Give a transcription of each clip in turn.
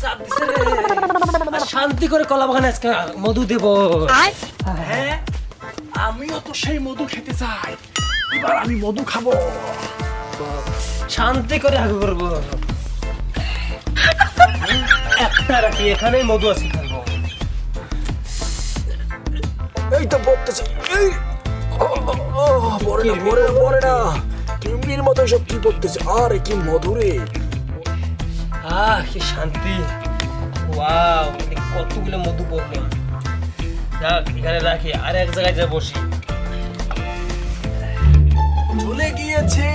চাপ দিছে রে। আর শান্তি করে কলা বাগানে আজকে মধু দেব। হ্যাঁ আমিও তো সেই মধু খেতে চাই, এবার আমি মধু খাবো। শান্তি করে আগে করবো। একটা রাখি, এখানেই মধু আছে, খাবো। এই তো পড়তেছে, এই পড়ে না পড়ে না পড়ে না, চিমড়ির মতো সব কি পড়তেছে, আরে কি মধুরে। কি শান্তি। ওয়াও, কতগুলো মধু পড়লো। যাক, এখানে রাখি, আর এক জায়গায় যা বসি। চলে গিয়েছে।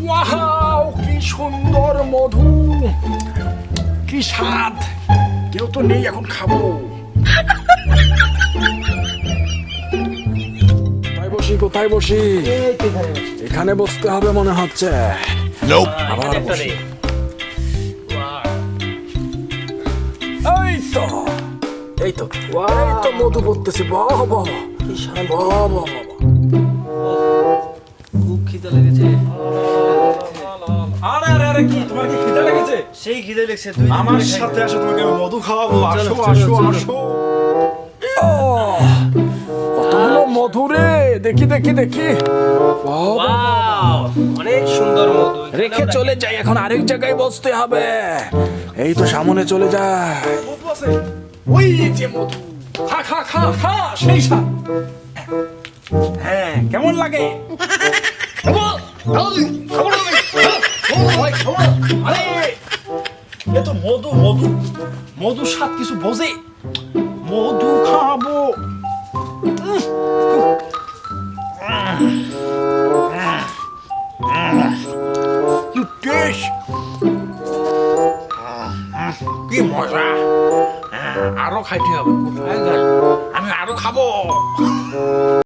ওয়াও কি সুন্দর মধু, কি স্বাদ। কেউ তো নেই, এখন খাবো। কোথায় বসি কোথায় বসি? এই তো এখানে বসি। এখানে বসতে হবে মনে হচ্ছে। আবার এখানে একটা বসি। দে। ওয়াও, এই তো এই তো এই তো মধু পড়তেছে, বাহ বাহ কি শান্তি। বাহ বাহ বাহ। খুব খিদে লেগেছে। আরে আরে আরে কি তোমার কি খিদে লেগেছে? সেই খিদে লেগেছে, তুই আমার সাথে আসো, তোমাকে আমি মধু খাওয়াবো। আসো চলো, আসো চলো, আসো। কতগুলো মধু রে, দেখি দেখি দেখি। বাহ, বাহ, বাহ। ওয়াও, অনেক সুন্দর মধু। রেখে চলে যাই, এখন আরেক জায়গায় বসতে হবে। এই তো সামনে চলে যায়। মধু আছে, ওই যে মধু। খা খা খা খা, সেই স্বাদ। হ্যাঁ, কেমন লাগে? আরে এ তো মধু মধু মধু স্বাদ কিছু বোঝে। মধু খাবো। কি টেস্ট, কি মজা। আরো খাইতে হবে, কোথায় গেল? আমি আরো খাবো।